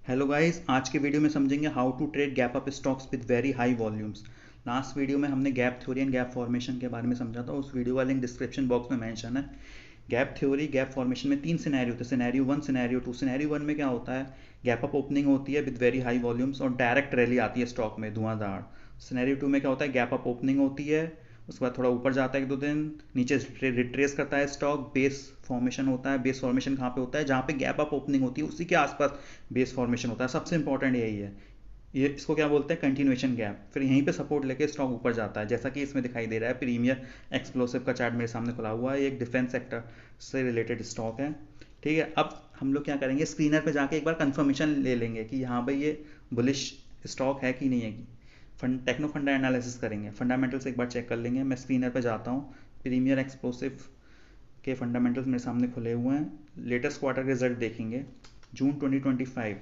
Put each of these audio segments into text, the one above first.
Hello guys, आज के video में समझेंगे how to trade gap up stocks with very high volumes. Last video में हमने gap theory and gap formation के बारे में समझा था। उस वीडियो का लिंक डिस्क्रिप्शन बॉक्स में मेंशन है। गैप थ्योरी गैप फॉर्मेशन में तीन सिनेरियो थे, scenario one, scenario two. Scenario one में क्या होता है, गैप अप ओपनिंग होती है विद वेरी हाई वॉल्यूम्स और डायरेक्ट रैली आती है स्टॉक में धुआंधार। सिनेरियो टू में क्या होता है, गैप अप ओपनिंग होती है, उसके बाद थोड़ा ऊपर जाता है एक दो दिन, नीचे रिट्रेस करता है स्टॉक, बेस फॉर्मेशन होता है। बेस फॉर्मेशन कहाँ पे होता है, जहाँ पे गैप अप ओपनिंग होती है उसी के आसपास बेस फॉर्मेशन होता है। सबसे इंपॉर्टेंट यही है। ये इसको क्या बोलते हैं, कंटिन्यूएशन गैप। फिर यहीं पे सपोर्ट लेके स्टॉक ऊपर जाता है, जैसा कि इसमें दिखाई दे रहा है। प्रीमियर एक्सप्लोसिव का चार्ट मेरे सामने खुला हुआ है, ये एक डिफेंस सेक्टर से रिलेटेड स्टॉक है। ठीक है, अब हम लोग क्या करेंगे, स्क्रीनर पे जाके एक बार कंफर्मेशन ले लेंगे कि हाँ भाई ये बुलिश स्टॉक है कि नहीं है। टेक्नो फंडा एनालिसिस करेंगे, फंडामेंटल्स एक बार चेक कर लेंगे। मैं स्क्रीनर पे जाता हूँ, प्रीमियर एक्सप्लोसिव के फंडामेंटल्स मेरे सामने खुले हुए हैं। लेटेस्ट क्वार्टर के रिजल्ट देखेंगे, जून 2025।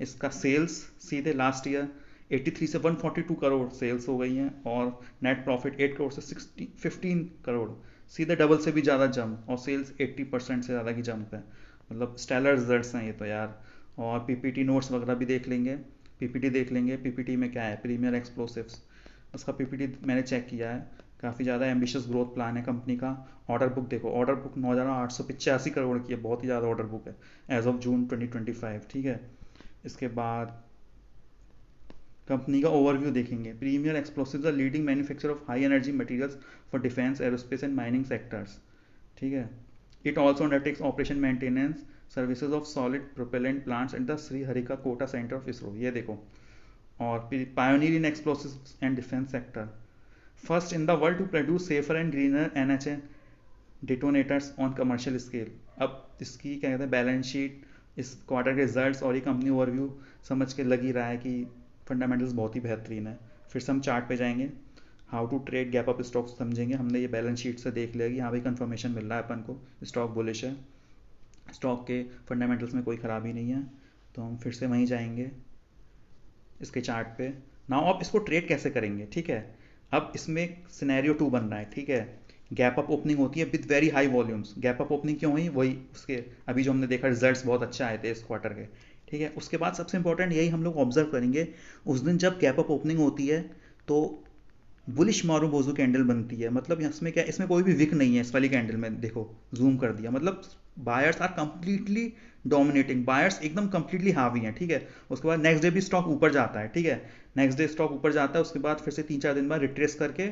इसका सेल्स सीधे लास्ट ईयर 83 से 142 करोड़ सेल्स हो गई हैं, और नेट प्रॉफिट 8 करोड़ से 15 करोड़, सीधे डबल से भी ज़्यादा जंप, और सेल्स 80% से ज़्यादा की जंप है। मतलब स्टेलर रिजल्ट्स हैं ये तो यार। और पीपीटी नोट्स वगैरह भी देख लेंगे, पीपीटी देख लेंगे। पीपीटी में क्या है, प्रीमियर एक्सप्लोसिव्स, उसका पीपीटी मैंने चेक किया है। काफ़ी ज़्यादा एम्बिशियस ग्रोथ प्लान है कंपनी का। ऑर्डर बुक देखो, ऑर्डर बुक 9,885 करोड़ की है, बहुत ही ज़्यादा ऑर्डर बुक है एज ऑफ जून 2025। ठीक है, इसके बाद कंपनी का ओवरव्यू देखेंगे। Premier Explosives are leading manufacture of high energy materials for defence, aerospace and mining sectors. ठीक है, it also undertakes operation maintenance services of solid propellant plants at the Sriharikota centre of ISRO. ये देखो, और pioneer in explosives and defence sector, first in the world to produce safer and greener NHA detonators on commercial scale. अब इसकी क्या कहते हैं, balance sheet, इस quarter के रिजल्ट्स और ये कंपनी ओवरव्यू समझ के लग ही रहा है कि फंडामेंटल्स बहुत ही बेहतरीन है। फिर से हम चार्ट पे जाएंगे, how to trade gap up stocks समझेंगे। हमने ये बैलेंस शीट से देख लिया कि यहाँ भी कंफर्मेशन मिल रहा है अपन को, स्टॉक बुलिश है, स्टॉक के फंडामेंटल्स में कोई ख़राबी नहीं है। तो हम फिर से वहीं जाएंगे इसके चार्ट पे। नाउ आप इसको ट्रेड कैसे करेंगे, ठीक है। अब इसमें सिनेरियो टू बन रहा है, ठीक है। गैप अप ओपनिंग होती है with very high volumes. Gap up opening क्यों हुई, वही उसके अभी जो हमने देखा, रिजल्ट्स बहुत अच्छे आए थे इस क्वार्टर के। ठीक है, उसके बाद सबसे इंपॉर्टेंट यही हम लोग ऑब्जर्व करेंगे, उस दिन जब गैप अप ओपनिंग होती है तो बुलिश मारूबोजू कैंडल बनती है। मतलब इसमें क्या, इसमें कोई भी विक नहीं है इस वाली कैंडल में। देखो, जूम कर दिया, मतलब buyers are completely dominating, buyers एकदम कंप्लीटली हावी हैं। ठीक है, उसके बाद नेक्स्ट डे भी स्टॉक ऊपर जाता है। ठीक है, नेक्स्ट डे स्टॉक ऊपर जाता है, उसके बाद फिर से 3-4 दिन बाद रिट्रेस करके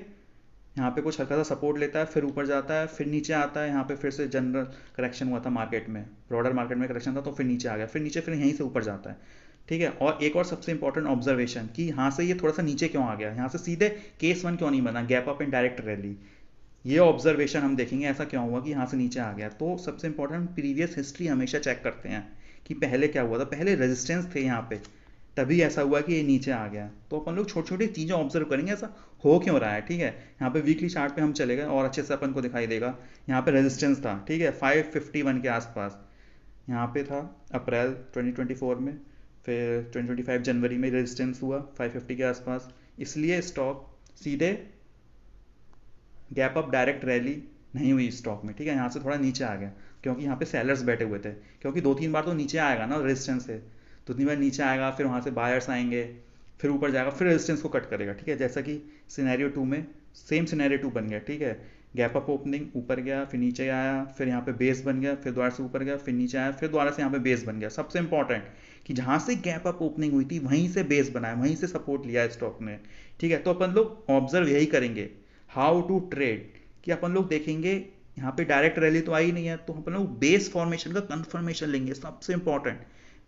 यहाँ पे कुछ हल्का सा सपोर्ट लेता है, फिर ऊपर जाता है, फिर नीचे आता है। यहाँ पे फिर से जनरल करेक्शन हुआ था मार्केट में, ब्रॉडर मार्केट में करेक्शन था, तो फिर नीचे आ गया, फिर नीचे, फिर यहीं से ऊपर जाता है। ठीक है, और एक और सबसे इंपॉर्टेंट ऑब्जर्वेशन कि यहाँ से ये थोड़ा सा नीचे क्यों आ गया, यहाँ से सीधे केस वन क्यों नहीं बना, gap up and direct rally. ये ऑब्जर्वेशन हम देखेंगे, ऐसा क्यों हुआ कि यहाँ से नीचे आ गया। तो सबसे इंपॉर्टेंट, प्रीवियस हिस्ट्री हमेशा चेक करते हैं कि पहले क्या हुआ था, पहले रेजिस्टेंस थे यहाँ पे, तभी ऐसा हुआ कि ये नीचे आ गया। तो अपन लोग छोटी छोटी चीज़ें ऑब्जर्व करेंगे, ऐसा हो क्यों रहा है। ठीक है, यहाँ पे वीकली चार्ट पे हम चले गए और अच्छे से अपन को दिखाई देगा। यहाँ पे रेजिस्टेंस था, ठीक है, 551 के आसपास यहाँ पे था अप्रैल 2024 में। फिर 2025 जनवरी में रेजिस्टेंस हुआ 550 के आसपास, इसलिए स्टॉक सीधे गैप अप डायरेक्ट रैली नहीं हुई स्टॉक में। ठीक है, यहाँ से थोड़ा नीचे आ गया क्योंकि यहाँ पे सेलर्स बैठे हुए थे, क्योंकि 2-3 बार तो नीचे आएगा ना रेजिस्टेंस से, 2-3 बार नीचे आएगा, फिर वहाँ से बायर्स आएंगे, फिर ऊपर जाएगा, फिर रेजिस्टेंस को कट करेगा। ठीक है, जैसा कि सिनेरियो टू में सेम सिनेरियो टू बन गया। ठीक है, गैप अप ओपनिंग, ऊपर गया, फिर नीचे आया, फिर यहाँ पे बेस बन गया, फिर दोबारा से ऊपर गया, फिर नीचे आया, फिर दोबारा से यहाँ पे बेस बन गया। सबसे इंपॉर्टेंट कि जहाँ से गैप अप ओपनिंग हुई थी वहीं से बेस बनाया, वहीं से सपोर्ट लिया स्टॉक ने। ठीक है, तो अपन लोग ऑब्जर्व यही करेंगे, हाउ टू ट्रेड, कि अपन लोग देखेंगे यहाँ पे डायरेक्ट रैली तो आई नहीं है, तो अपन लोग बेस फॉर्मेशन का कंफर्मेशन लेंगे। सबसे इंपॉर्टेंट,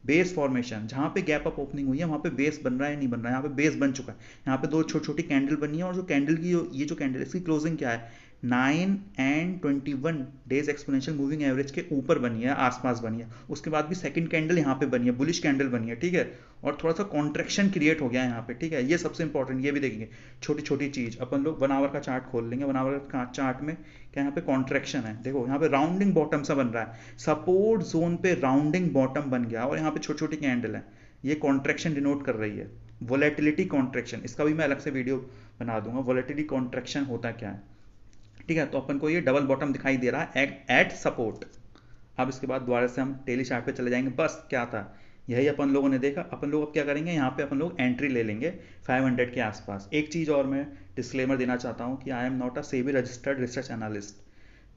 बेस फॉर्मेशन, जहाँ पे गैप अप ओपनिंग हुई है वहाँ पे बेस बन रहा है नहीं बन रहा है। यहाँ पे बेस बन चुका है, यहाँ पे दो छोटी छोटी कैंडल बनी है, और जो कैंडल की ये जो कैंडल, इसकी क्लोजिंग क्या है, 9 and 21 days exponential moving average के ऊपर बनी है, आसपास बनी है। उसके बाद भी सेकंड कैंडल यहाँ पे बनी है, बुलिश कैंडल बनी है। ठीक है, और थोड़ा सा कॉन्ट्रेक्शन क्रिएट हो गया है यहाँ पे। ठीक है, ये सबसे इंपॉर्टेंट, ये भी देखेंगे छोटी छोटी चीज। अपन लोग 1 आवर का चार्ट खोल लेंगे, 1 आवर का चार्ट में क्या यहाँ पे कॉन्ट्रेक्शन है। देखो, यहाँ पे राउंडिंग बॉटम सा बन रहा है, सपोर्ट जोन पे राउंडिंग बॉटम बन गया, और यहाँ पे छोटी छोटी कैंडल है, ये कॉन्ट्रेक्शन डिनोट कर रही है। वोलेटिलिटी कॉन्ट्रेक्शन, इसका भी मैं अलग से वीडियो बना दूंगा, वोलेटिलिटी कॉन्ट्रेक्शन होता क्या है। ठीक है, तो अपन को ये डबल बॉटम दिखाई दे रहा है एट सपोर्ट। अब इसके बाद दोबारा से हम डेली चार्ट पे चले जाएंगे। बस क्या था, यही अपन लोगों ने देखा। अपन लोग अब क्या करेंगे, यहाँ पे अपन लोग एंट्री ले लेंगे 500 के आसपास। एक चीज़ और मैं डिस्क्लेमर देना चाहता हूँ कि I am not a SEBI registered research analyst.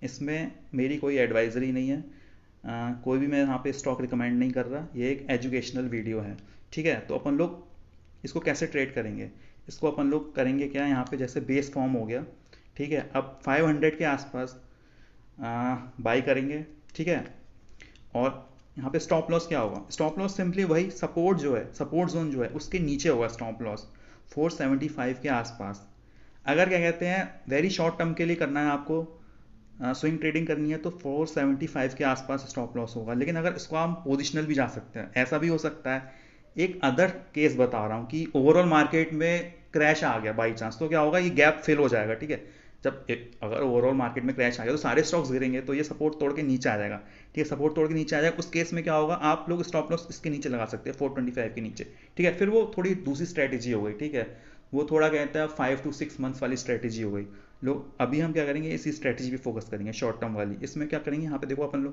इसमें मेरी कोई एडवाइजरी नहीं है। कोई भी मैं यहाँ पे स्टॉक रिकमेंड नहीं कर रहा। ये एक एजुकेशनल वीडियो है, ठीक है। तो अपन लोग इसको कैसे ट्रेड करेंगे, इसको अपन लोग करेंगे क्या, यहाँ पे जैसे बेस फॉर्म हो गया, ठीक है। अब 500 के आसपास बाई करेंगे, ठीक है। और यहाँ पे स्टॉप लॉस क्या होगा, स्टॉप लॉस सिंपली वही सपोर्ट जो है, सपोर्ट जोन जो है उसके नीचे होगा स्टॉप लॉस 475 के आसपास। अगर क्या कहते हैं वेरी शॉर्ट टर्म के लिए करना है आपको, स्विंग ट्रेडिंग करनी है, तो 475 के आसपास स्टॉप लॉस होगा। लेकिन अगर इसको हम पोजिशनल भी जा सकते हैं, ऐसा भी हो सकता है। एक अदर केस बता रहा हूँ कि ओवरऑल मार्केट में क्रैश आ गया बाई चांस, तो क्या होगा, ये गैप फिल हो जाएगा, ठीक है। जब अगर ओवरऑल मार्केट में क्रैश आ गया तो सारे स्टॉक्स गिरेंगे, तो ये सपोर्ट तोड़ के नीचे आ जाएगा, ठीक है। सपोर्ट तोड़ के नीचे आ जाएगा, उस केस में क्या होगा, आप लोग स्टॉप लॉस इसके नीचे लगा सकते हैं 425 के नीचे, ठीक है। फिर वो थोड़ी दूसरी स्ट्रैटेजी हो गई, ठीक है। वो थोड़ा कहता है 5 to 6 मंथ्स वाली स्ट्रैटेजी हो गई। लोग अभी हम क्या करेंगे, इसी स्ट्रैटेजी पे फोकस करेंगे, शॉर्ट टर्म वाली। इसमें क्या करेंगे, यहाँ पे देखो अपन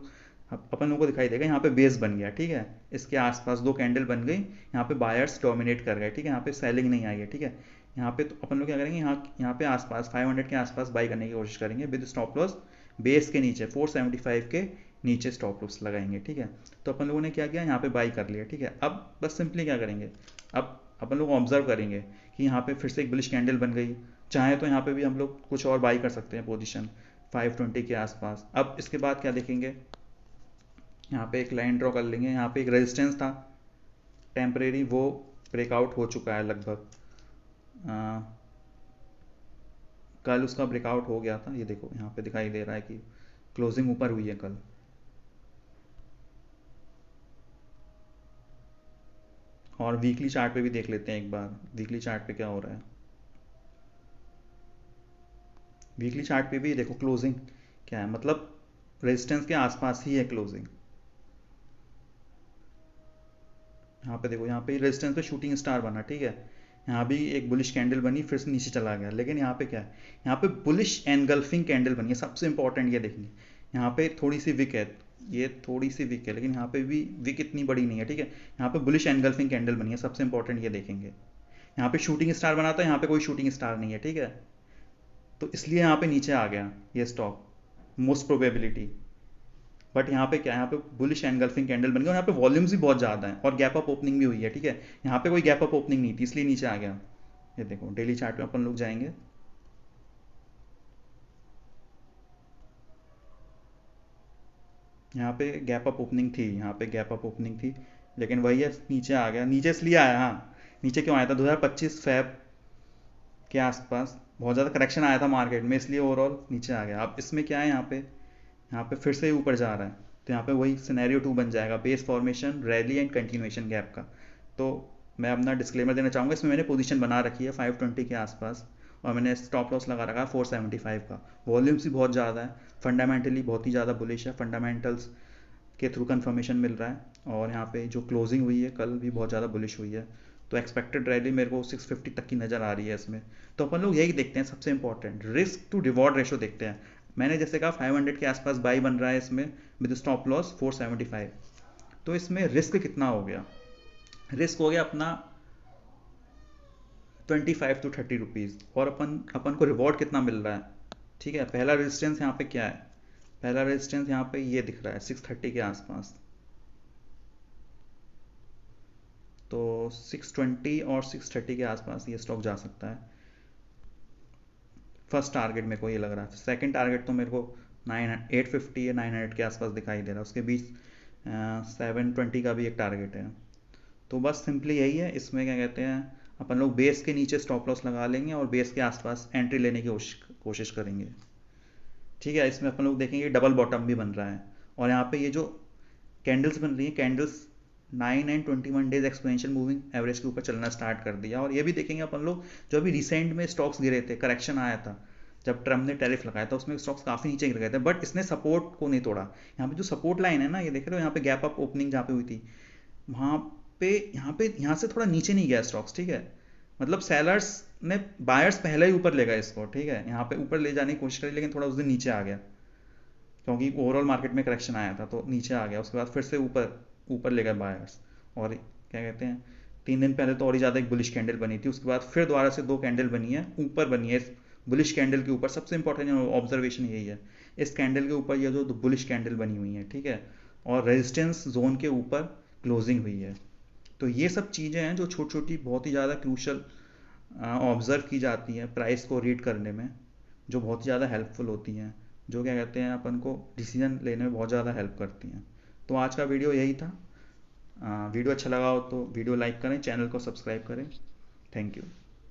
लोगों को दिखाई देगा, यहाँ पे बेस बन गया, ठीक है। इसके आसपास दो कैंडल बन गई, यहाँ पे बायर्स डोमिनेट कर गए, ठीक है। यहाँ पे सेलिंग नहीं आई है, ठीक है। यहाँ पे तो अपन लोग क्या करेंगे, यहाँ पे आसपास 500 के आसपास बाई करने की कोशिश करेंगे विद स्टॉप लॉस बेस के नीचे 475 के नीचे स्टॉप लॉस लगाएंगे, ठीक है। तो अपन लोगों ने क्या किया, यहाँ पे बाई कर लिया, ठीक है। अब बस सिंपली क्या करेंगे, अब अपन लोग ऑब्जर्व करेंगे कि यहाँ पे फिर से एक बुलिश कैंडल बन गई। चाहे तो यहाँ पे भी हम लोग कुछ और बाई कर सकते हैं पोजीशन 520 के आसपास। अब इसके बाद क्या देखेंगे, यहाँ पे एक लाइन ड्रॉ कर लेंगे। यहाँ पे एक रेजिस्टेंस था टेम्परेरी, वो ब्रेकआउट हो चुका है लगभग। कल उसका ब्रेकआउट हो गया था, ये देखो यहाँ पे दिखाई दे रहा है कि क्लोजिंग ऊपर हुई है कल। और वीकली चार्ट पे भी देख लेते हैं एक बार, वीकली चार्ट पे क्या हो रहा है। वीकली चार्ट पे भी देखो क्लोजिंग क्या है, मतलब रेजिस्टेंस के आसपास ही है क्लोजिंग। यहाँ पे देखो, यहाँ पे रेजिस्टेंस पे शूटिंग स्टार बना, ठीक है। यहाँ भी एक बुलिश कैंडल बनी, फिर से नीचे चला गया। लेकिन यहाँ पे क्या है, यहाँ पे बुलिश एनगल्फिंग कैंडल बनी है, सबसे इंपॉर्टेंट ये देखेंगे। यहाँ पे थोड़ी सी विक है, ये थोड़ी सी विक है, लेकिन यहाँ पे भी विक इतनी बड़ी नहीं है, ठीक है। यहाँ पे बुलिश एनगल्फिंग कैंडल बनी है, सबसे इंपॉर्टेंट ये देखेंगे। यहाँ पे शूटिंग स्टार बना था, यहाँ पे कोई शूटिंग स्टार नहीं है, ठीक है। तो इसलिए यहाँ पे नीचे आ गया ये स्टॉक, मोस्ट प्रोबेबिलिटी। बट यहाँ पे क्या है, यहाँ पे बुलिश एनगल्फिंग कैंडल बन गया, और यहाँ पे वॉल्यूम्स भी बहुत ज़्यादा है, और गैप अप ओपनिंग भी हुई है, ठीक है। यहाँ पे कोई गैप अप ओपनिंग नहीं थी, इसलिए नीचे आ गया। ये देखो डेली चार्ट में अपन लोग जाएंगे, यहाँ पे गैप अप ओपनिंग थी, यहाँ पे गैप अप ओपनिंग थी, लेकिन वही है, नीचे आ गया। नीचे इसलिए आया, हाँ नीचे क्यों आया था, 2025 फेब के आसपास बहुत ज़्यादा करेक्शन आया था मार्केट में, इसलिए ओवरऑल नीचे आ गया। अब इसमें क्या है, यहाँ पे फिर से ऊपर जा रहा है, तो यहाँ पे वही सिनेरियो 2 बन जाएगा, base formation, rally and continuation gap का। तो मैं अपना डिस्क्लेमर देना चाहूँगा, इसमें मैंने पोजीशन बना रखी है 520 के आसपास, और मैंने स्टॉप लॉस लगा रखा है 475 का। वॉल्यूम्स भी बहुत ज़्यादा है, फंडामेंटली बहुत ही ज़्यादा बुलिश है, फंडामेंटल्स के थ्रू कंफर्मेशन मिल रहा है। और यहाँ पे जो क्लोजिंग हुई है कल भी बहुत ज़्यादा बुलिश हुई है, तो एक्सपेक्टेड रैली मेरे को 650 तक की नज़र आ रही है इसमें। तो अपन लोग यही देखते हैं, सबसे important risk to reward ratio देखते हैं। मैंने जैसे कहा 500 के आसपास बाई बन रहा है इसमें विद स्टॉप लॉस 475। तो इसमें रिस्क कितना हो गया, रिस्क हो गया अपना 25 to 30 रुपीज़, और अपन अपन को रिवॉर्ड कितना मिल रहा है, ठीक है। पहला रेजिस्टेंस यहाँ पे क्या है, पहला रेजिस्टेंस यहाँ पे ये दिख रहा है 630 के आसपास। तो 620 और 630 के आसपास ये स्टॉक जा सकता है। फर्स्ट टारगेट मेरे को ये लग रहा है, सेकंड टारगेट तो मेरे को 850 या 900 के आसपास दिखाई दे रहा है। उसके बीच 720 का भी एक टारगेट है। तो बस सिंपली यही है, इसमें क्या कहते हैं, अपन लोग बेस के नीचे स्टॉप लॉस लगा लेंगे और बेस के आसपास एंट्री लेने की कोशिश करेंगे, ठीक है। इसमें अपन लोग देखेंगे डबल बॉटम भी बन रहा है, और यहाँ पे ये जो कैंडल्स बन रही है, candles 9 and 21 days exponential moving average के ऊपर चलना स्टार्ट कर दिया। और ये भी देखेंगे अपन लोग, जो अभी रिसेंट में स्टॉक्स गिरे थे, करेक्शन आया था जब ट्रम्प ने टैरिफ लगाया था, उसमें स्टॉक्स काफ़ी नीचे गिर गए थे, बट इसने सपोर्ट को नहीं तोड़ा। यहाँ पे जो सपोर्ट लाइन है ना, ये देख रहे हो, यहाँ पे गैप अप ओपनिंग जहाँ पे हुई थी, वहाँ यहाँ से थोड़ा नीचे नहीं गया स्टॉक्स, ठीक है। मतलब सेलर्स ने, बायर्स पहले ही ऊपर ले गए इसको, ठीक है। यहाँ पे ऊपर ले जाने की कोशिश करी, लेकिन थोड़ा उस दिन नीचे आ गया, क्योंकि ओवरऑल मार्केट में करेक्शन आया था, तो नीचे आ गया। उसके बाद फिर से ऊपर ऊपर ले गए बायर्स, और क्या कहते हैं 3 दिन पहले तो और ही ज़्यादा एक बुलिश कैंडल बनी थी, उसके बाद फिर दोबारा से 2 कैंडल बनी है, ऊपर बनी है इस बुलिश कैंडल के ऊपर। सबसे इंपॉर्टेंट ऑब्जर्वेशन यही है, इस कैंडल के ऊपर ये जो बुलिश कैंडल बनी हुई है, ठीक है, और रेजिस्टेंस जोन के ऊपर क्लोजिंग हुई है। तो ये सब चीज़ें हैं जो छोटी छोटी बहुत ही ज़्यादा क्रूशल ऑब्जर्व की जाती हैं प्राइस को रीड करने में, जो बहुत ही ज़्यादा हेल्पफुल होती हैं, जो क्या कहते हैं अपन को डिसीजन लेने में बहुत ज़्यादा हेल्प करती हैं। तो आज का वीडियो यही था। वीडियो अच्छा लगा हो तो वीडियो लाइक करें, चैनल को सब्सक्राइब करें। Thank you.